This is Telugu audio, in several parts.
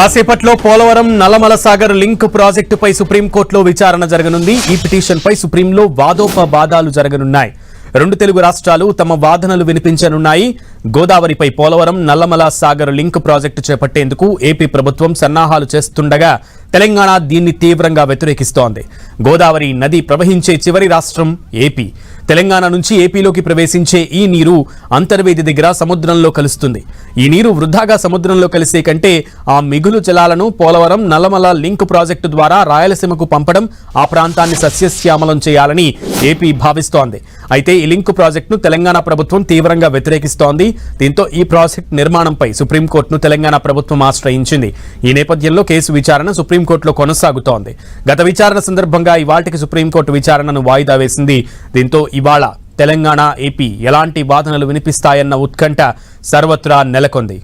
కాసేపట్లో పోలవరం నల్లమల సాగర్ లింక్ ప్రాజెక్టుపై సుప్రీంకోర్టులో విచారణ జరగనుంది. ఈ పిటిషన్పై సుప్రీంలో వాదోపవాదాలు జరగనున్నాయి. రెండు తెలుగు రాష్ట్రాలు తమ వాదనలు వినిపించనున్నాయి. గోదావరిపై పోలవరం నల్లమల సాగర్ లింక్ ప్రాజెక్టు చేపట్టేందుకు ఏపీ ప్రభుత్వం సన్నాహాలు చేస్తుండగా తెలంగాణ దీన్ని తీవ్రంగా వ్యతిరేకిస్తోంది. గోదావరి నది ప్రవహించే చివరి రాష్ట్రం ఏపీ. తెలంగాణ నుంచి ఏపీలోకి ప్రవేశించే ఈ నీరు అంతర్వేది దగ్గర సముద్రంలో కలుస్తుంది. ఈ నీరు వృధాగా సముద్రంలో కలిసే కంటే ఆ మిగులు జలాలను పోలవరం నల్లమల లింక్ ప్రాజెక్టు ద్వారా రాయలసీమకు పంపడం, ఆ ప్రాంతాన్ని సస్యశ్యామలం చేయాలని ఏపీ భావిస్తోంది. అయితే ఈ లింక్ ప్రాజెక్టును తెలంగాణ ప్రభుత్వం తీవ్రంగా వ్యతిరేకిస్తోంది. దీంతో ఈ ప్రాజెక్టు నిర్మాణంపై సుప్రీంకోర్టును తెలంగాణ ప్రభుత్వం ఆశ్రయించింది. ఈ నేపథ్యంలో కేసు విచారణ సుప్రీంకోర్టులో కొనసాగుతోంది. గత విచారణ సందర్భంగా ఇవాళకి సుప్రీంకోర్టు విచారణను వాయిదా వేసింది. దీంతో ఇవాళ తెలంగాణ, ఏపీ ఎలాంటి వాదనలు వినిపిస్తాయన్న ఉత్కంఠ సర్వత్రా నెలకొంది.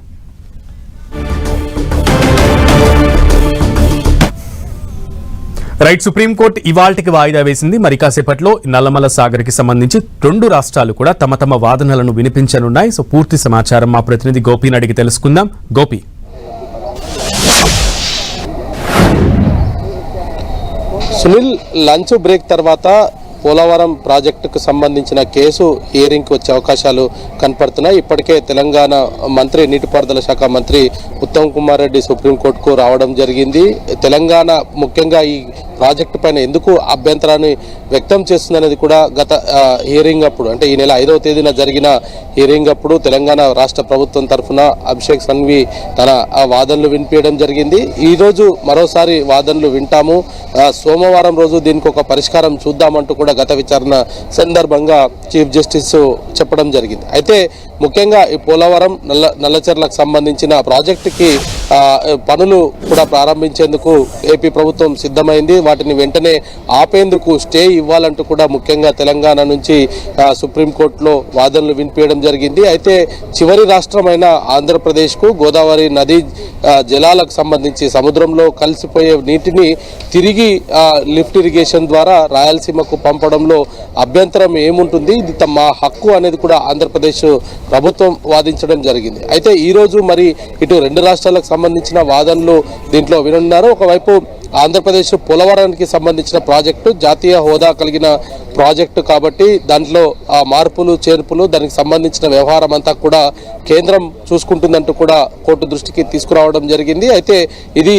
రైట్, సుప్రీంకోర్టు ఇవాళకి వాయిదా వేసింది. మరి కాసేపట్లో నల్లమల సాగర్ కి సంబంధించి రెండు రాష్ట్రాలు కూడా తమ తమ వాదనలను వినిపించనున్నాయి. సో పూర్తి సమాచారం మా ప్రతినిధి గోపిని అడిగి తెలుసుకుందాం. గోపి, సునీల్, లంచ్ బ్రేక్ తర్వాత పోలవరం ప్రాజెక్టుకు సంబంధించిన కేసు హియరింగ్కి వచ్చే అవకాశాలు కనపడుతున్నాయి. ఇప్పటికే తెలంగాణ మంత్రి, నీటిపారుదల శాఖ మంత్రి ఉత్తమ్ కుమార్ రెడ్డి సుప్రీంకోర్టుకు రావడం జరిగింది. తెలంగాణ ముఖ్యంగా ఈ ప్రాజెక్టు పైన ఎందుకు అభ్యంతరాన్ని వ్యక్తం చేస్తుందనేది కూడా గత హియరింగ్ అప్పుడు, అంటే ఈ నెల 5వ తేదీన జరిగిన హియరింగ్ అప్పుడు తెలంగాణ రాష్ట్ర ప్రభుత్వం తరఫున అభిషేక్ సంఘవి తన వాదనలు వినిపించడం జరిగింది. ఈరోజు మరోసారి వాదనలు వింటాము, సోమవారం రోజు దీనికి ఒక పరిష్కారం చూద్దామంటూ కూడా గత విచారణ సందర్భంగా చీఫ్ జస్టిస్ చెప్పడం జరిగింది. అయితే ముఖ్యంగా ఈ పోలవరం నల్లచెర్లకు సంబంధించిన ప్రాజెక్టుకి పనులు కూడా ప్రారంభించేందుకు ఏపీ ప్రభుత్వం సిద్ధమైంది. వాటిని వెంటనే ఆపేందుకు స్టే ఇవ్వాలంటూ కూడా ముఖ్యంగా తెలంగాణ నుంచి సుప్రీంకోర్టులో వాదనలు వినిపించడం జరిగింది. అయితే చివరి రాష్ట్రమైన ఆంధ్రప్రదేశ్కు గోదావరి నది జలాలకు సంబంధించి సముద్రంలో కలిసిపోయే నీటిని తిరిగి లిఫ్ట్ ఇరిగేషన్ ద్వారా రాయలసీమకు పంపడంలో అభ్యంతరం ఏముంటుంది, ఇది మా హక్కు అనేది కూడా ఆంధ్రప్రదేశ్ ప్రభుత్వం వాదించడం జరిగింది. అయితే ఈరోజు మరి ఇటు రెండు రాష్ట్రాలకు సంబంధించిన వాదనలు దీంట్లో వినున్నారు. ఒకవైపు ఆంధ్రప్రదేశ్ పోలవరానికి సంబంధించిన ప్రాజెక్టు జాతీయ హోదా కలిగిన ప్రాజెక్టు కాబట్టి దాంట్లో మార్పులు చేర్పులు, దానికి సంబంధించిన వ్యవహారం అంతా కూడా కేంద్రం చూసుకుంటుందంటూ కూడా కోర్టు దృష్టికి తీసుకురావడం జరిగింది. అయితే ఇది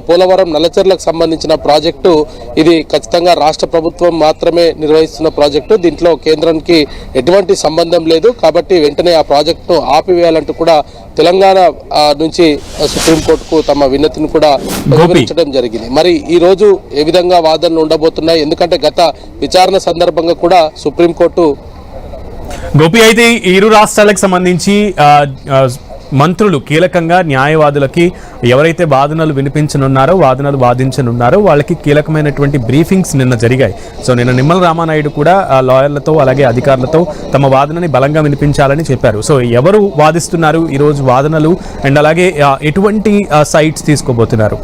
పోలవరం నల్లచెర్లకు సంబంధించిన ప్రాజెక్టు, ఇది ఖచ్చితంగా రాష్ట్ర ప్రభుత్వం మాత్రమే నిర్వహిస్తున్న ప్రాజెక్టు, దీంట్లో కేంద్రానికి ఎటువంటి సంబంధం లేదు. కాబట్టి వెంటనే ఆ ప్రాజెక్టును ఆపివేయాలంటూ కూడా తెలంగాణ నుంచి సుప్రీంకోర్టుకు తమ వినతిని కూడా వివరించడం జరిగింది. మరి ఈ రోజు ఏ విధంగా వాదనలు ఉండబోతున్నాయి, ఎందుకంటే గత విచారణ సందర్భంగా కూడా సుప్రీంకోర్టు గోపి, అయితే ఇరు రాష్ట్రాలకు సంబంధించి మంత్రులు కీలకంగా న్యాయవాదులకి ఎవరైతే వాదనలు వినిపించనున్నారో, వాదనలు వాదించనున్నారో వాళ్ళకి కీలకమైనటువంటి బ్రీఫింగ్స్ నిన్న జరిగాయి. సో నిన్న నిమ్మల రామానాయుడు కూడా లాయర్లతో అలాగే అధికారులతో తమ వాదనని బలంగా వినిపించాలని చెప్పారు. సో ఎవరు వాదిస్తున్నారు ఈరోజు వాదనలు, అండ్ అలాగే ఎటువంటి సైట్స్ తీసుకోబోతున్నారు?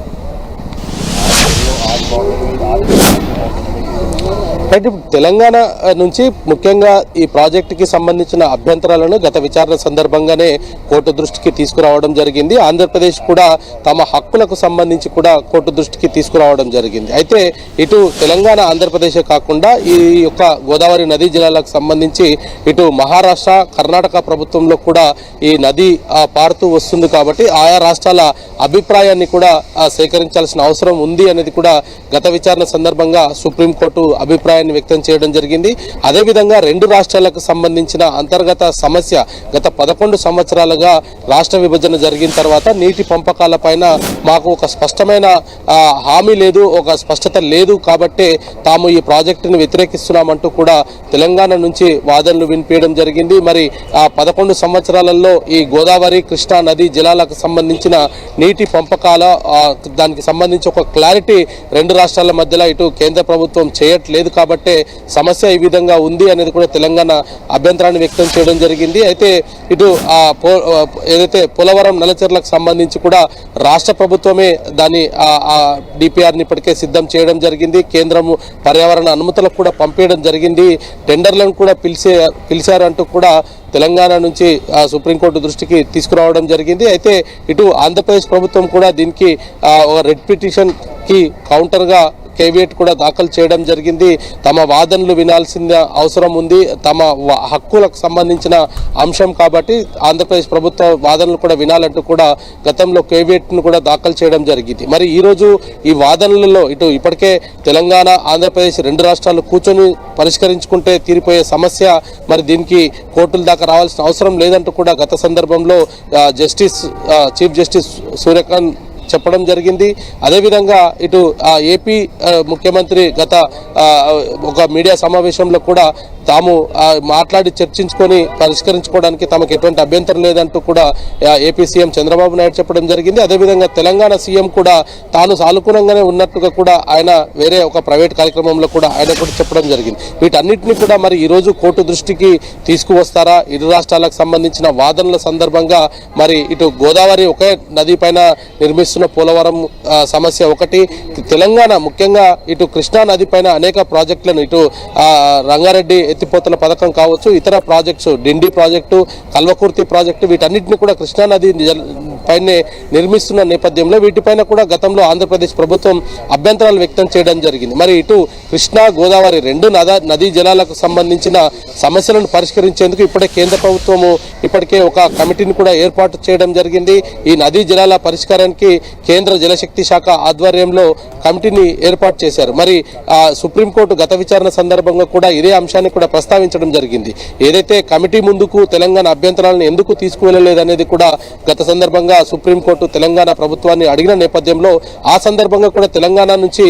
అయితే తెలంగాణ నుంచి ముఖ్యంగా ఈ ప్రాజెక్టుకి సంబంధించిన అభ్యంతరాలను గత విచారణ సందర్భంగానే కోర్టు దృష్టికి తీసుకురావడం జరిగింది. ఆంధ్రప్రదేశ్ కూడా తమ హక్కులకు సంబంధించి కూడా కోర్టు దృష్టికి తీసుకురావడం జరిగింది. అయితే ఇటు తెలంగాణ, ఆంధ్రప్రదేశ్ కాకుండా ఈ యొక్క గోదావరి నదీ జలాలకు సంబంధించి ఇటు మహారాష్ట్ర, కర్ణాటక ప్రభుత్వంలో కూడా ఈ నది పారుతూ వస్తుంది కాబట్టి ఆయా రాష్ట్రాల అభిప్రాయాన్ని కూడా సేకరించాల్సిన అవసరం ఉంది అనేది కూడా గత విచారణ సందర్భంగా సుప్రీంకోర్టు అభిప్రాయాన్ని వ్యక్తం చేయడం జరిగింది. అదేవిధంగా రెండు రాష్ట్రాలకు సంబంధించిన అంతర్గత సమస్య, గత 11 సంవత్సరాలుగా రాష్ట్ర విభజన జరిగిన తర్వాత నీటి పంపకాల పైన మాకు ఒక స్పష్టమైన హామీ లేదు, ఒక స్పష్టత లేదు కాబట్టే తాము ఈ ప్రాజెక్టును వ్యతిరేకిస్తున్నామంటూ కూడా తెలంగాణ నుంచి వాదనలు వినిపించడం జరిగింది. మరి 11 సంవత్సరాలలో ఈ గోదావరి, కృష్ణా నదీ జలాలకు సంబంధించిన నీటి పంపకాల దానికి సంబంధించి ఒక క్లారిటీ రెండు రాష్ట్రాల మధ్యలో ఇటు కేంద్ర ప్రభుత్వం చేయట్లేదు కాబట్టి కాబట్టే సమస్య ఈ విధంగా ఉంది అనేది కూడా తెలంగాణ అభ్యంతరాన్ని వ్యక్తం చేయడం జరిగింది. అయితే ఇటు ఏదైతే పోలవరం నల్లచెర్లకు సంబంధించి కూడా రాష్ట్ర ప్రభుత్వమే దాని డిపిఆర్ని ఇప్పటికే సిద్ధం చేయడం జరిగింది. కేంద్రము పర్యావరణ అనుమతులకు కూడా పంపించడం జరిగింది. టెండర్లను కూడా పిలిచారంటూ కూడా తెలంగాణ నుంచి సుప్రీంకోర్టు దృష్టికి తీసుకురావడం జరిగింది. అయితే ఇటు ఆంధ్రప్రదేశ్ ప్రభుత్వం కూడా దీనికి రెడ్ పిటిషన్కి కౌంటర్గా కేవియట్ కూడా దాఖలు చేయడం జరిగింది. తమ వాదనలు వినాల్సిన అవసరం ఉంది, తమ హక్కులకు సంబంధించిన అంశం కాబట్టి ఆంధ్రప్రదేశ్ ప్రభుత్వ వాదనలు కూడా వినాలంటూ కూడా గతంలో కేవియట్ను కూడా దాఖలు చేయడం జరిగింది. మరి ఈరోజు ఈ వాదనలలో ఇటు ఇప్పటికే తెలంగాణ ఆంధ్రప్రదేశ్ రెండు రాష్ట్రాలు కూర్చొని పరిష్కరించుకుంటే తీరిపోయే సమస్య, మరి దీనికి కోర్టుల దాకా రావాల్సిన అవసరం లేదంటూ కూడా గత సందర్భంలో చీఫ్ జస్టిస్ సూర్యకాంత్ చెప్పడం జరిగింది. అదేవిధంగా ఇటు ఏపీ ముఖ్యమంత్రి గత ఒక మీడియా సమావేశంలో కూడా తాము మాట్లాడి చర్చించుకొని పరిష్కరించుకోవడానికి తమకు ఎటువంటి అభ్యంతరం లేదంటూ కూడా ఏపీ సీఎం చంద్రబాబు నాయుడు చెప్పడం జరిగింది. అదేవిధంగా తెలంగాణ సీఎం కూడా తాను సానుకూలంగానే ఉన్నట్టుగా కూడా ఆయన వేరే ఒక ప్రైవేట్ కార్యక్రమంలో కూడా ఆయన కూడా చెప్పడం జరిగింది. వీటన్నిటిని కూడా మరి ఈరోజు కోర్టు దృష్టికి తీసుకువస్తారా? ఇరు రాష్ట్రాలకు సంబంధించిన వాదనల సందర్భంగా మరి ఇటు గోదావరి ఒకే నది పైన నిర్మిస్తున్న పోలవరం సమస్య ఒకటి, తెలంగాణ ముఖ్యంగా ఇటు కృష్ణా నది పైన అనేక ప్రాజెక్టులను ఇటు రంగారెడ్డి ఎత్తిపోతల పథకం కావచ్చు, ఇతర ప్రాజెక్ట్స్ డిండి ప్రాజెక్టు, కల్వకుర్తి ప్రాజెక్టు, వీటన్నిటిని కూడా కృష్ణానది పైనే నిర్మిస్తున్న నేపథ్యంలో వీటిపైన కూడా గతంలో ఆంధ్రప్రదేశ్ ప్రభుత్వం అభ్యంతరాలు వ్యక్తం చేయడం జరిగింది. మరి ఇటు కృష్ణా గోదావరి రెండు నదీ జలాలకు సంబంధించిన సమస్యలను పరిష్కరించేందుకు ఇప్పుడే కేంద్ర ప్రభుత్వము ఇప్పటికే ఒక కమిటీని కూడా ఏర్పాటు చేయడం జరిగింది. ఈ నదీ జలాల పరిష్కారానికి కేంద్ర జలశక్తి శాఖ ఆధ్వర్యంలో కమిటీని ఏర్పాటు చేశారు. మరి సుప్రీంకోర్టు గత విచారణ సందర్భంగా కూడా ఇదే అంశాన్ని కూడా ప్రస్తావించడం జరిగింది. ఏదైతే కమిటీ ముందుకు తెలంగాణ అభ్యంతరాలను ఎందుకు తీసుకువెళ్ళలేదనేది కూడా గత సందర్భంగా సుప్రీంకోర్టు తెలంగాణ ప్రభుత్వాన్ని అడిగిన నేపథ్యంలో ఆ సందర్భంగా కూడా తెలంగాణ నుంచి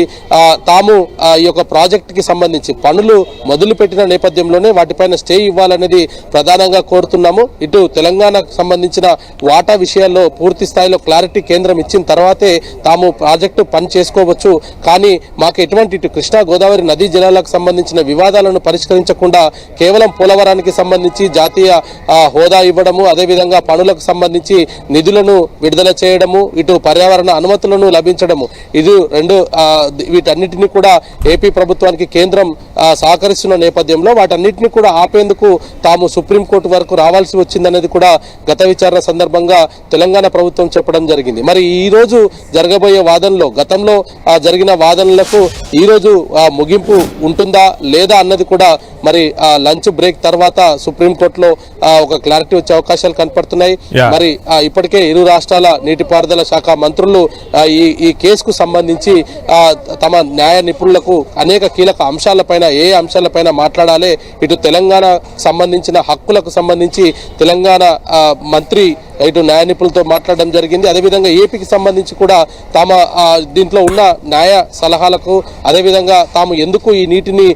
తాము ఈ యొక్క ప్రాజెక్టుకి సంబంధించి పనులు మొదలుపెట్టిన నేపథ్యంలోనే వాటిపైన స్టే ఇవ్వాలనేది ప్రధానంగా కోరుతున్నాము. ఇటు తెలంగాణకు సంబంధించిన వాటా విషయాల్లో పూర్తి స్థాయిలో క్లారిటీ కేంద్రం ఇచ్చిన తర్వాతే తాము ప్రాజెక్టు పని చేసుకోవచ్చు. కానీ మాకు ఎటువంటి ఇటు కృష్ణా గోదావరి నదీ జలాలకు సంబంధించిన వివాదాలను పరిష్కరించకుండా కేవలం పోలవరానికి సంబంధించి జాతీయ హోదా ఇవ్వడము, అదేవిధంగా పనులకు సంబంధించి నిధులను విడుదల చేయడము, ఇటు పర్యావరణ అనుమతులను లభించడము, ఇది వీటన్నిటిని కూడా ఏపీ ప్రభుత్వానికి కేంద్రం సహకరిస్తున్న నేపథ్యంలో వాటన్నిటిని కూడా ఆపేందుకు తాము సుప్రీంకోర్టు వరకు రావాల్సి వచ్చిందనేది కూడా గత విచారణ సందర్భంగా తెలంగాణ ప్రభుత్వం చెప్పడం జరిగింది. మరి ఈ రోజు జరగబోయే వాదనలో గతంలో జరిగిన వాదనలకు ఈ రోజు ముగింపు ఉంటుందా లేదా అన్నది కూడా మరి లంచ్ బ్రేక్ తర్వాత సుప్రీంకోర్టులో ఒక క్లారిటీ వచ్చే అవకాశాలు కనపడుతున్నాయి. మరి ఇప్పటికే ఇరు రాష్ట్రాల నీటిపారుదల శాఖ మంత్రులు ఈ కేసుకు సంబంధించి తమ న్యాయ నిపుణులకు అనేక కీలక అంశాలపైన ఏ అంశాలపైన మాట్లాడాలి, ఇటు తెలంగాణ సంబంధించిన హక్కులకు సంబంధించి తెలంగాణ మంత్రి ఇటు న్యాయ నిపుణులతో మాట్లాడడం జరిగింది. అదేవిధంగా ఏపీకి సంబంధించి కూడా తమ దీంట్లో ఉన్న న్యాయ సలహాలకు, అదేవిధంగా తాము ఎందుకు ఈ నీటిని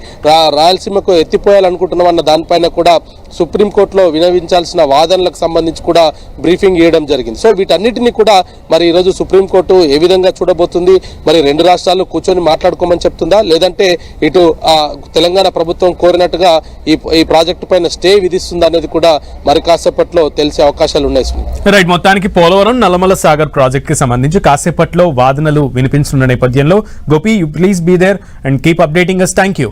రాయలసీమకు ఎత్తిపోయాలనుకుంటున్నామన్న దానిపైన కూడా సుప్రీంకోర్టులో వినవించాల్సిన వాదనలకు సంబంధించి కూడా బ్రీఫింగ్ ఇవ్వడం జరిగింది. సో వీటన్నిటిని కూడా మరి ఈరోజు సుప్రీంకోర్టు ఏ విధంగా చూడబోతుంది, మరి రెండు రాష్ట్రాలు కూర్చొని మాట్లాడుకోమని చెప్తుందా, లేదంటే ఇటు తెలంగాణ ప్రభుత్వం కోరినట్టుగా ఈ ప్రాజెక్టు పైన స్టే విధిస్తుందా అనేది కూడా మరి కాసేపట్లో తెలిసే అవకాశాలు ఉన్నాయి. రైట్, మొత్తానికి పోలవరం నల్లమల సాగర్ ప్రాజెక్ట్ కి సంబంధించి కాసేపట్లో వాదనలు వినిపించున్న నేపథ్యంలో Gopi, you please be there and keep updating us. Thank you.